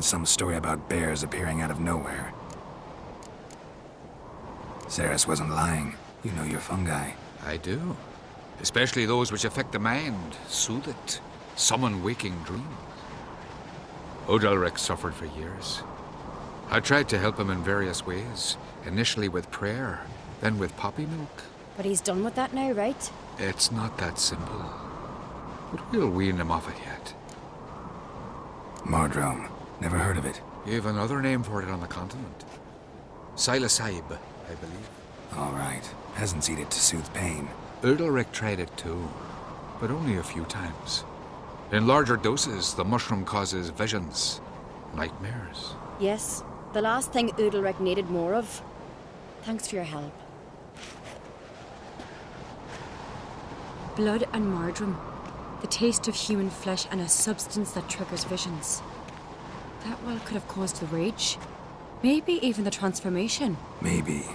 and some story about bears appearing out of nowhere. Ceres wasn't lying. You know your fungi. I do. Especially those which affect the mind, soothe it, summon waking dreams. Odalric suffered for years. I tried to help him in various ways, initially with prayer, then with poppy milk. But he's done with that now, right? It's not that simple. But we'll wean him off it yet. Mardrome. Never heard of it. You have another name for it on the continent. Psilocybe, I believe. All right. Peasants eat it to soothe pain. Udalric tried it too, but only a few times. In larger doses, the mushroom causes visions, nightmares. Yes, the last thing Udalric needed more of. Thanks for your help. Blood and Mardrome. The taste of human flesh and a substance that triggers visions. That well could have caused the rage. Maybe even the transformation. Maybe.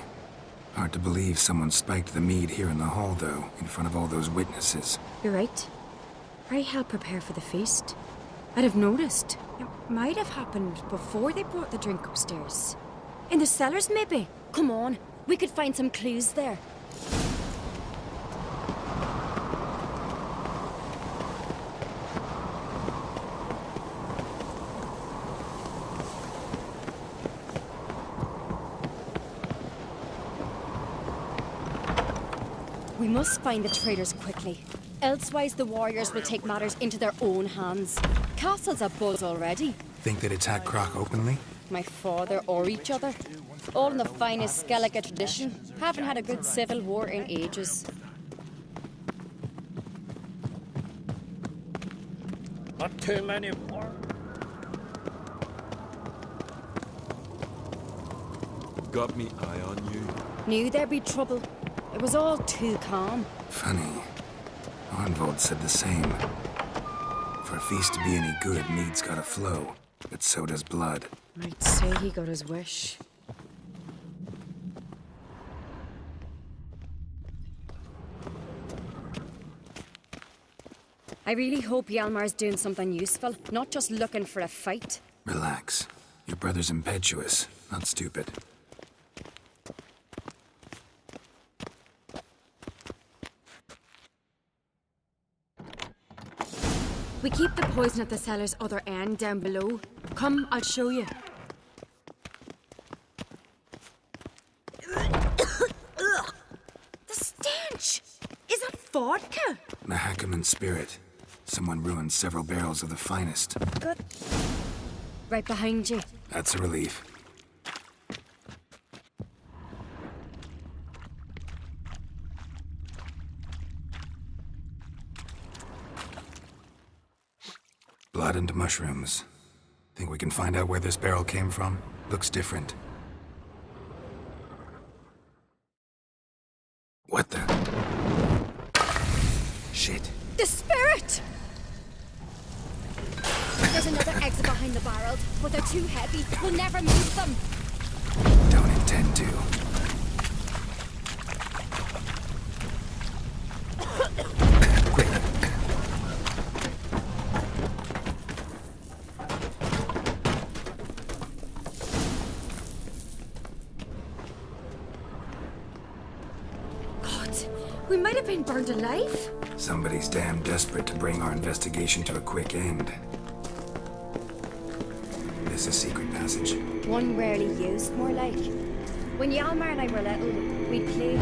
Hard to believe someone spiked the mead here in the hall, though, in front of all those witnesses. You're right. I helped prepare for the feast. I'd have noticed. It might have happened before they brought the drink upstairs. In the cellars, maybe. Come on, we could find some clues there. We must find the traitors quickly. Elsewise, the warriors will take matters into their own hands. Castle's abuzz already. Think they'd attack Croc openly? My father or each other. All in the finest Skellige tradition. Haven't had a good civil war in ages. Not too many more. Got me eye on you. Knew there'd be trouble. It was all too calm. Funny. Arnvold said the same. For a feast to be any good, mead's gotta flow. But so does blood. Might say he got his wish. I really hope Hjalmar's doing something useful, not just looking for a fight. Relax. Your brother's impetuous, not stupid. We keep the poison at the cellar's other end down below. Come, I'll show you. The stench! Is that vodka? Mahakaman spirit. Someone ruined several barrels of the finest. Good. Right behind you. That's a relief. Blood and mushrooms. Think we can find out where this barrel came from? Looks different. What the? Shit. The spirit! There's another exit behind the barrels, but they're too heavy. We'll never move them. Don't intend to. Quick. We might have been burned alive. Somebody's damn desperate to bring our investigation to a quick end. This is a secret passage. One rarely used, more like. When Hjalmar and I were little, we'd play...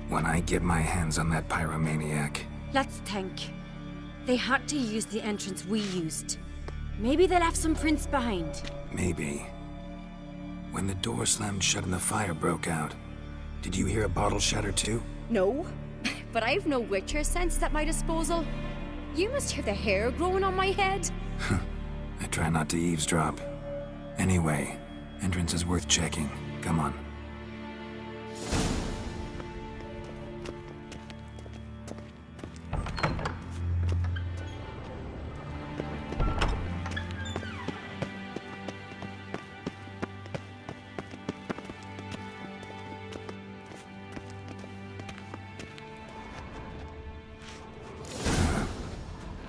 When I get my hands on that pyromaniac. Let's think. They had to use the entrance we used. Maybe they left some prints behind. Maybe. When the door slammed shut and the fire broke out, did you hear a bottle shatter too? No, but I've no Witcher sense at my disposal. You must hear the hair growing on my head. I try not to eavesdrop. Anyway, entrance is worth checking. Come on.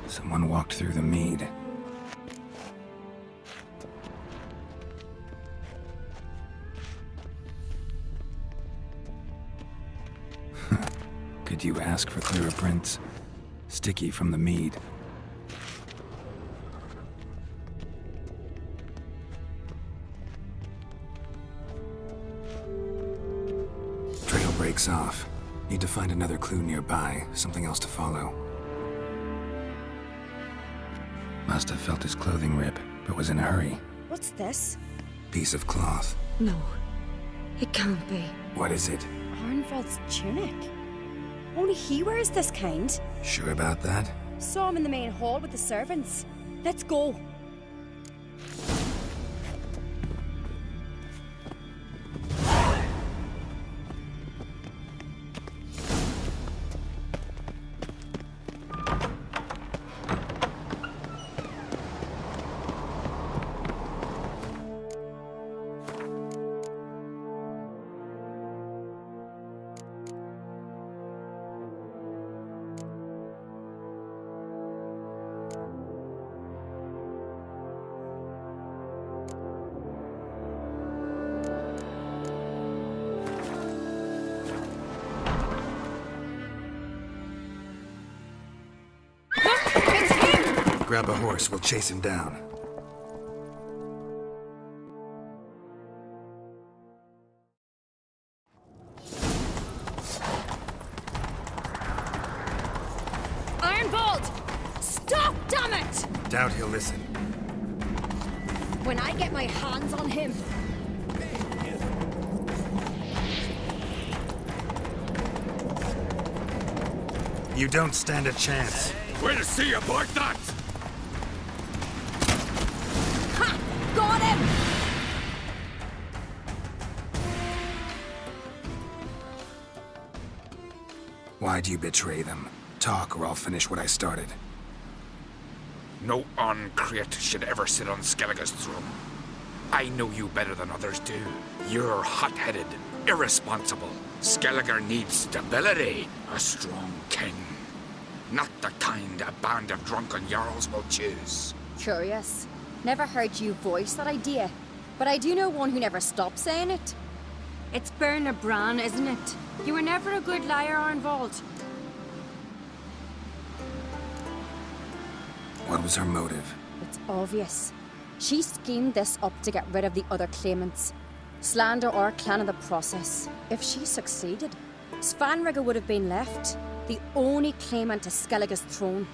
Someone walked through the mead. Could you ask for clearer prints? Sticky from the mead. Trail breaks off. Need to find another clue nearby, something else to follow. Must have felt his clothing rip, but was in a hurry. What's this? Piece of cloth. No, it can't be. What is it? Arnvald's tunic. Only he wears this kind. Sure about that? Saw him in the main hall with the servants. Let's go. Grab a horse, we'll chase him down. Arnvald! Stop, damn it! Doubt he'll listen. When I get my hands on him, You don't stand a chance. Way to see you, boy, that! ha! Got him! Why'd you betray them? Talk or I'll finish what I started. No Uncreate should ever sit on Skellige's throne. I know you better than others do. You're hot-headed, irresponsible. Skellige needs stability, a strong king. Not the kind a band of drunken jarls will choose. Curious. Never heard you voice that idea. But I do know one who never stopped saying it. It's Berna Bran, isn't it? You were never a good liar, Arnvald. What was her motive? It's obvious. She schemed this up to get rid of the other claimants. Slander our clan in the process. If she succeeded, Svanrige would have been left, the only claimant to Skellige's throne.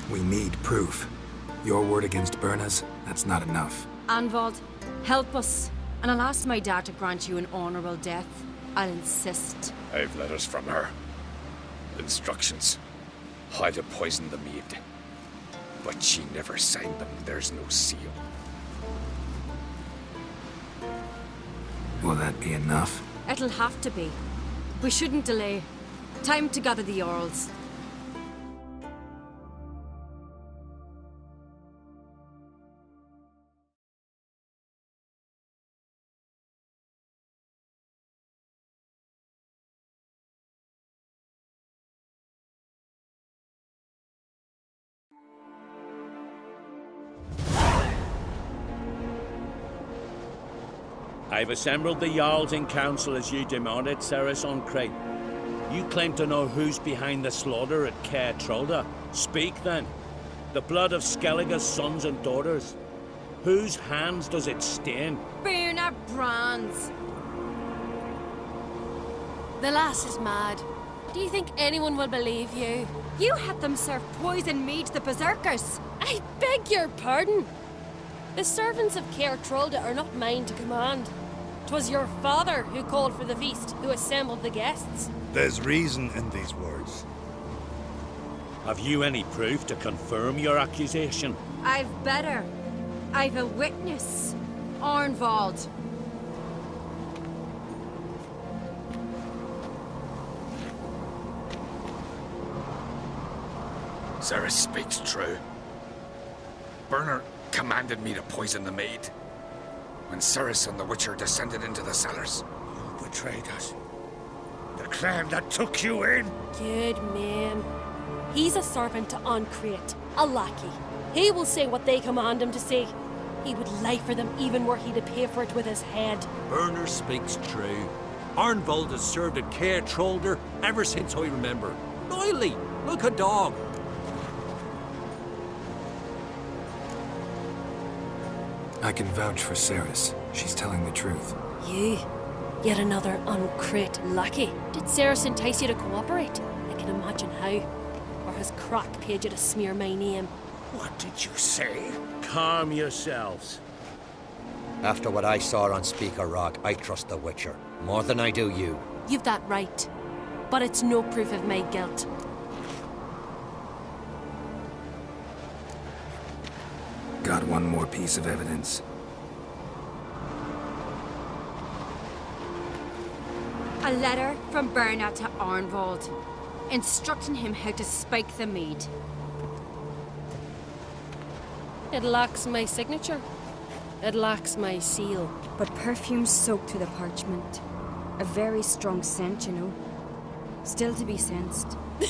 We need proof. Your word against Berna's, that's not enough. Arnvald, help us. And I'll ask my dad to grant you an honourable death. I'll insist. I've letters from her. Instructions. How to poison the mead. But she never signed them. There's no seal. Will that be enough? It'll have to be. We shouldn't delay. Time to gather the Jarls. I've assembled the Jarls in council as you demanded, Cerys Uncreate. You claim to know who's behind the slaughter at Caer Trolda. Speak then. The blood of Skellige's sons and daughters. Whose hands does it stain? Berna Bran's. The lass is mad. Do you think anyone will believe you? You had them serve poison mead to the berserkers. I beg your pardon. The servants of Caer Trolda are not mine to command. 'Twas your father who called for the feast, who assembled the guests. There's reason in these words. Have you any proof to confirm your accusation? I've better. I've a witness. Arnvald. Cerys speaks true. Bernard commanded me to poison the maid. When Cerys and the Witcher descended into the cellars. You betrayed us. The clan that took you in. Good man. He's a servant to Ancreit, a lackey. He will say what they command him to say. He would lie for them even were he to pay for it with his head. Bernard speaks true. Arnvald has served at Caer Trolder ever since I remember. Loyally, like a dog. I can vouch for Cerys. She's telling the truth. You? Yet another Ancreit lackey. Did Cerys entice you to cooperate? I can imagine how. Or has Crack paid you to smear my name? What did you say? Calm yourselves. After what I saw on Speaker Rock, I trust the Witcher. More than I do you. You've that right. But it's no proof of my guilt. Got one more piece of evidence. A letter from Bernard to Arnvald, instructing him how to spike the mead. It lacks my signature. It lacks my seal. But perfume soaked through the parchment. A very strong scent, you know. Still to be sensed. Is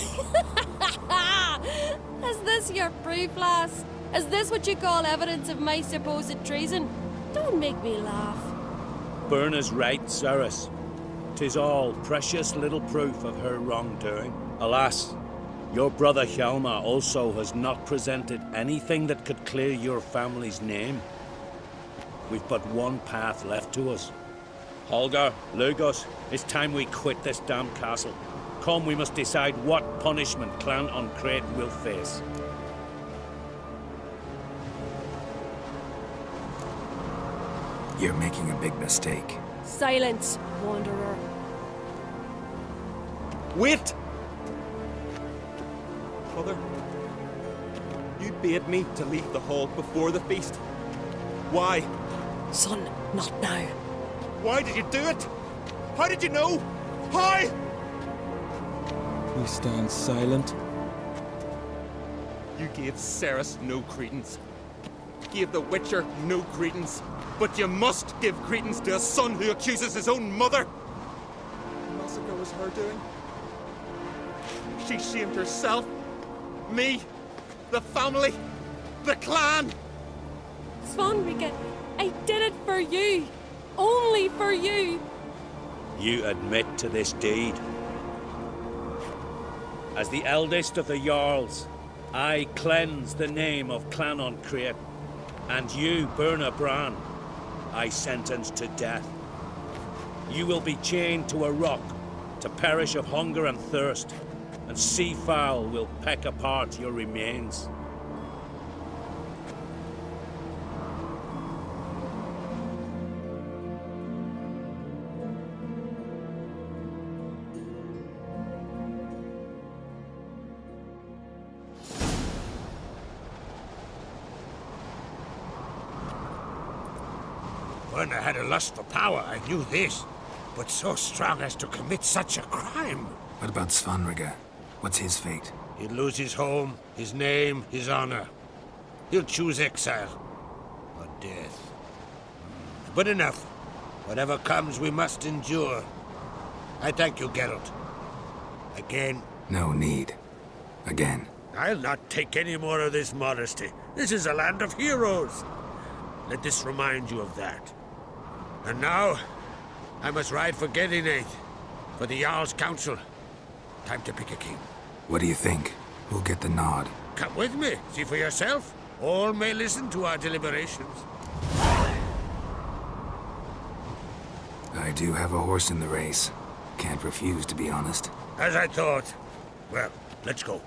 this your proof, lass? Is this what you call evidence of my supposed treason? Don't make me laugh. Bernard's right, Cerys. 'Tis all precious little proof of her wrongdoing. Alas, your brother Hjalmar also has not presented anything that could clear your family's name. We've but one path left to us. Holger, Lugos, it's time we quit this damn castle. Come, we must decide what punishment Clan Ancreit will face. You're making a big mistake. Silence, wanderer. Wait! Mother, you bade me to leave the hall before the feast. Why? Son, not now. Why did you do it? How did you know? How? We stand silent. You gave Cerys no credence. Gave the Witcher no credence. But you must give credence to a son who accuses his own mother. The massacre was her doing. She shamed herself, me, the family, the clan. Svanrige, I did it for you. Only for you. You admit to this deed. As the eldest of the Jarls, I cleanse the name of Clan Ancreit, and you, Birna Bran, I sentence to death. You will be chained to a rock to perish of hunger and thirst, and seafowl will peck apart your remains. Birna had a lust for power, I knew this. But so strong as to commit such a crime. What about Svanrige? What's his fate? He'll lose his home, his name, his honor. He'll choose exile. Or death. But enough. Whatever comes, we must endure. I thank you, Geralt. Again. No need. Again. I'll not take any more of this modesty. This is a land of heroes. Let this remind you of that. And now, I must ride for Gedinath, for the Jarl's Council. Time to pick a king. What do you think? Who'll get the nod? Come with me, see for yourself. All may listen to our deliberations. I do have a horse in the race. Can't refuse, to be honest. As I thought. Well, let's go.